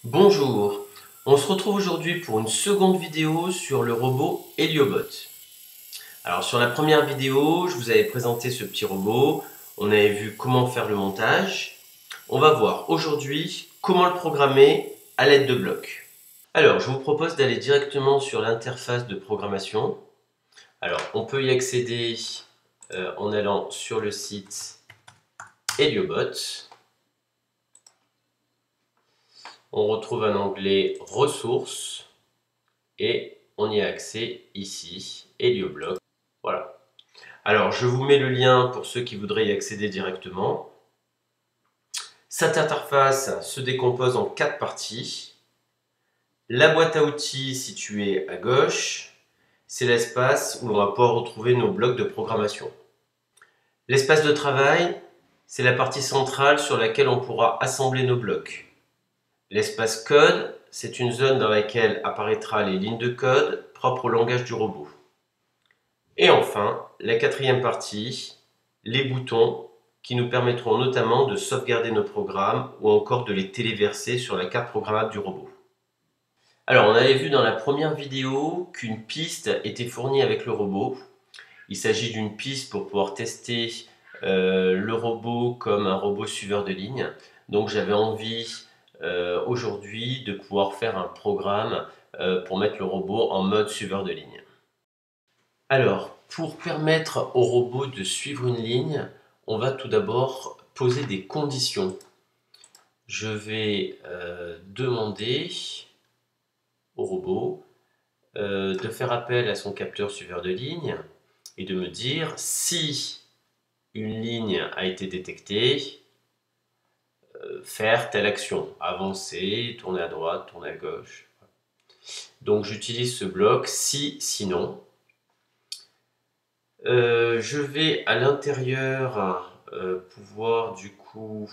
Bonjour, on se retrouve aujourd'hui pour une seconde vidéo sur le robot Heliobot. Alors sur la première vidéo, je vous avais présenté ce petit robot, on avait vu comment faire le montage. On va voir aujourd'hui comment le programmer à l'aide de blocs. Alors je vous propose d'aller directement sur l'interface de programmation. Alors on peut y accéder en allant sur le site Heliobot. On retrouve un onglet ressources et on y a accès ici, Helioblock. Voilà. Alors je vous mets le lien pour ceux qui voudraient y accéder directement. Cette interface se décompose en 4 parties. La boîte à outils située à gauche, c'est l'espace où l'on va pouvoir retrouver nos blocs de programmation. L'espace de travail, c'est la partie centrale sur laquelle on pourra assembler nos blocs. L'espace code, c'est une zone dans laquelle apparaîtra les lignes de code propres au langage du robot. Et enfin, la quatrième partie, les boutons qui nous permettront notamment de sauvegarder nos programmes ou encore de les téléverser sur la carte programmable du robot. Alors, on avait vu dans la première vidéo qu'une piste était fournie avec le robot. Il s'agit d'une piste pour pouvoir tester le robot comme un robot suiveur de ligne. Donc j'avais envie aujourd'hui de pouvoir faire un programme pour mettre le robot en mode suiveur de ligne. Alors, pour permettre au robot de suivre une ligne, on va tout d'abord poser des conditions. Je vais demander au robot de faire appel à son capteur suiveur de ligne et de me dire si une ligne a été détectée, faire telle action, avancer, tourner à droite, tourner à gauche. Donc j'utilise ce bloc si, sinon. Je vais à l'intérieur pouvoir du coup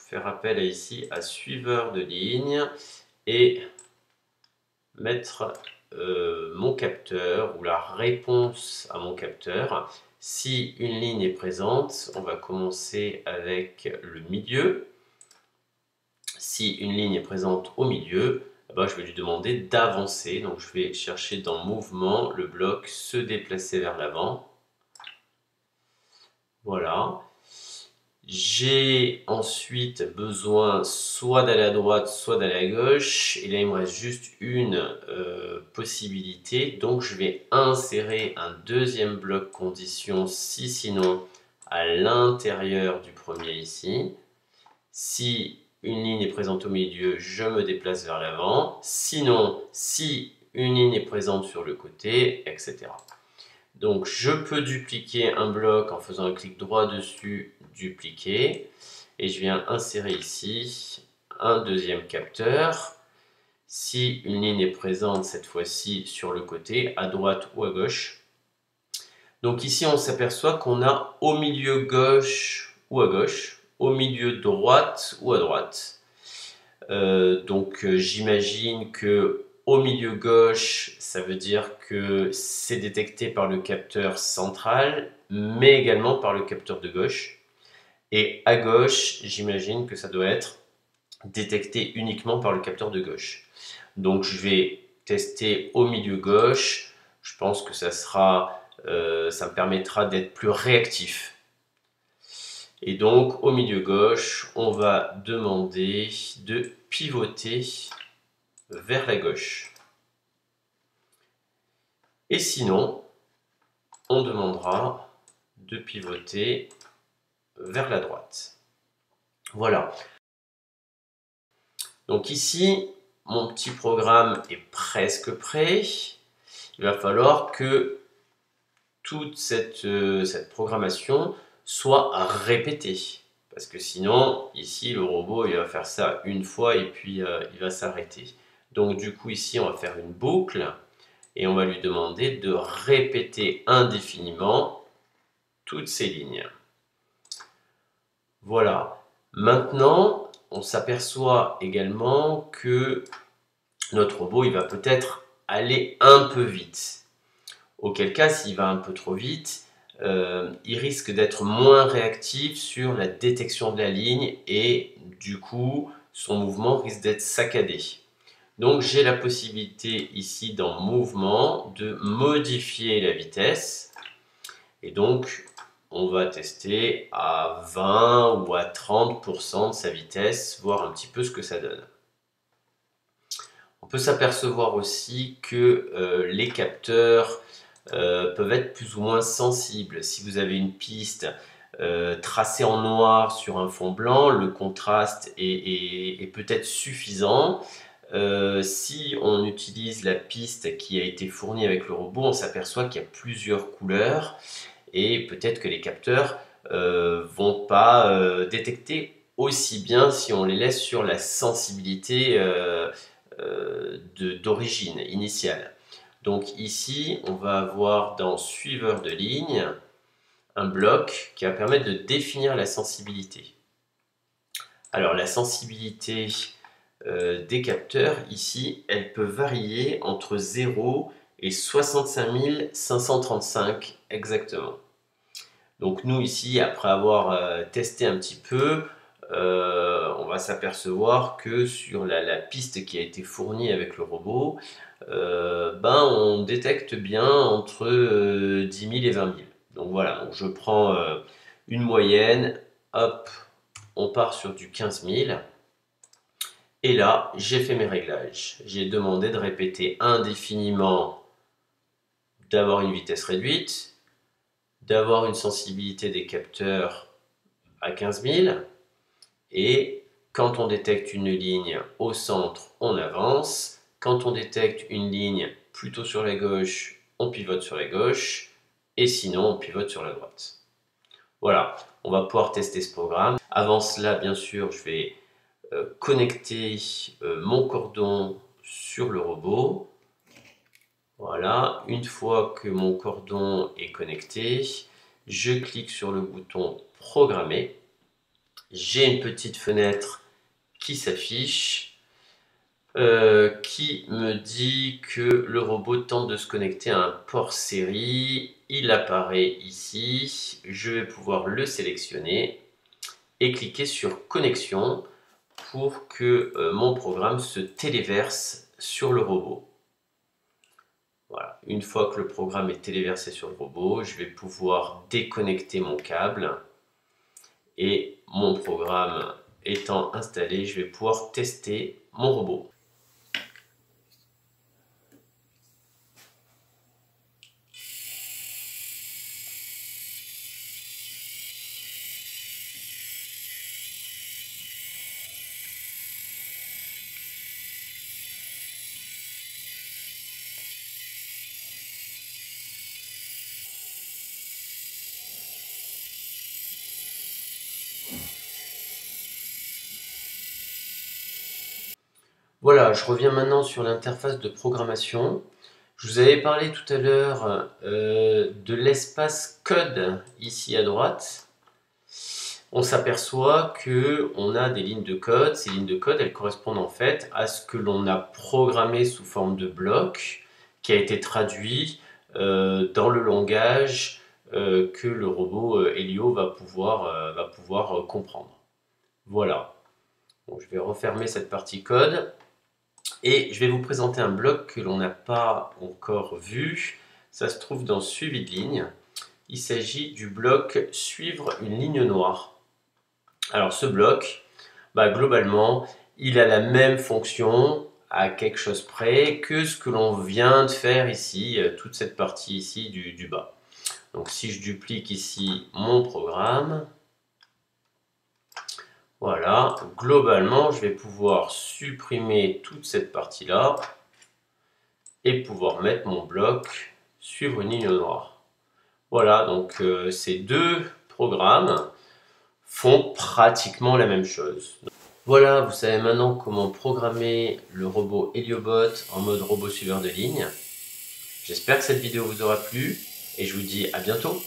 faire appel ici à suiveur de ligne et mettre mon capteur ou la réponse à mon capteur. Si une ligne est présente, on va commencer avec le milieu. Si une ligne est présente au milieu, je vais lui demander d'avancer. Donc je vais chercher dans mouvement le bloc se déplacer vers l'avant. Voilà. J'ai ensuite besoin soit d'aller à droite, soit d'aller à gauche. Et là, il me reste juste une possibilité. Donc, je vais insérer un deuxième bloc condition, si sinon, à l'intérieur du premier ici. Si une ligne est présente au milieu, je me déplace vers l'avant. Sinon, si une ligne est présente sur le côté, etc. Donc je peux dupliquer un bloc en faisant un clic droit dessus, dupliquer, et je viens insérer ici un deuxième capteur. Si une ligne est présente cette fois-ci sur le côté, à droite ou à gauche. Donc ici on s'aperçoit qu'on a au milieu gauche ou à gauche, au milieu droite ou à droite. J'imagine que au milieu gauche, ça veut dire que c'est détecté par le capteur central, mais également par le capteur de gauche. Et à gauche, j'imagine que ça doit être détecté uniquement par le capteur de gauche. Donc je vais tester au milieu gauche. Je pense que ça me permettra d'être plus réactif. Et donc au milieu gauche, on va demander de pivoter vers la gauche. Et sinon, on demandera de pivoter vers la droite. Voilà. Donc ici, mon petit programme est presque prêt. Il va falloir que toute cette programmation soit répétée. Parce que sinon, ici, le robot, il va faire ça une fois et puis il va s'arrêter. Donc du coup, ici, on va faire une boucle et on va lui demander de répéter indéfiniment toutes ces lignes. Voilà. Maintenant, on s'aperçoit également que notre robot, il va peut-être aller un peu vite. Auquel cas, s'il va un peu trop vite, il risque d'être moins réactif sur la détection de la ligne et du coup son mouvement risque d'être saccadé. Donc j'ai la possibilité ici dans mouvement de modifier la vitesse. Et donc on va tester à 20 ou à 30% de sa vitesse, voir un petit peu ce que ça donne. On peut s'apercevoir aussi que les capteurs peuvent être plus ou moins sensibles. Si vous avez une piste tracée en noir sur un fond blanc, le contraste est peut-être suffisant. Si on utilise la piste qui a été fournie avec le robot, on s'aperçoit qu'il y a plusieurs couleurs et peut-être que les capteurs vont pas détecter aussi bien si on les laisse sur la sensibilité d'origine initiale. Donc ici, on va avoir dans suiveur de ligne un bloc qui va permettre de définir la sensibilité. Alors la sensibilité des capteurs, ici, elle peut varier entre 0 et 65 535 exactement. Donc nous ici, après avoir testé un petit peu, on va s'apercevoir que sur la piste qui a été fournie avec le robot, on détecte bien entre 10 000 et 20 000. Donc voilà, donc je prends une moyenne, hop, on part sur du 15 000. Et là, j'ai fait mes réglages. J'ai demandé de répéter indéfiniment, d'avoir une vitesse réduite, d'avoir une sensibilité des capteurs à 15 000. Et quand on détecte une ligne au centre, on avance. Quand on détecte une ligne plutôt sur la gauche, on pivote sur la gauche. Et sinon, on pivote sur la droite. Voilà, on va pouvoir tester ce programme. Avant cela, bien sûr, je vais connecter mon cordon sur le robot. Voilà, une fois que mon cordon est connecté, je clique sur le bouton programmer. J'ai une petite fenêtre qui s'affiche qui me dit que le robot tente de se connecter à un port série. Il apparaît ici. Je vais pouvoir le sélectionner et cliquer sur connexion pour que mon programme se téléverse sur le robot. Voilà. Une fois que le programme est téléversé sur le robot, je vais pouvoir déconnecter mon câble et mon programme étant installé, je vais pouvoir tester mon robot. Voilà, je reviens maintenant sur l'interface de programmation. Je vous avais parlé tout à l'heure de l'espace code ici à droite. On s'aperçoit qu'on a des lignes de code. Ces lignes de code, elles correspondent en fait à ce que l'on a programmé sous forme de bloc qui a été traduit dans le langage que le robot Helio va pouvoir comprendre. Voilà. Donc, je vais refermer cette partie code. Et je vais vous présenter un bloc que l'on n'a pas encore vu. Ça se trouve dans suivi de ligne. Il s'agit du bloc suivre une ligne noire. Alors ce bloc, globalement, il a la même fonction à quelque chose près que ce que l'on vient de faire ici, toute cette partie ici du bas. Donc si je duplique ici mon programme, voilà, globalement, je vais pouvoir supprimer toute cette partie-là et pouvoir mettre mon bloc suivre une ligne noire. Voilà, donc ces deux programmes font pratiquement la même chose. Voilà, vous savez maintenant comment programmer le robot Heliobot en mode robot suiveur de ligne. J'espère que cette vidéo vous aura plu et je vous dis à bientôt.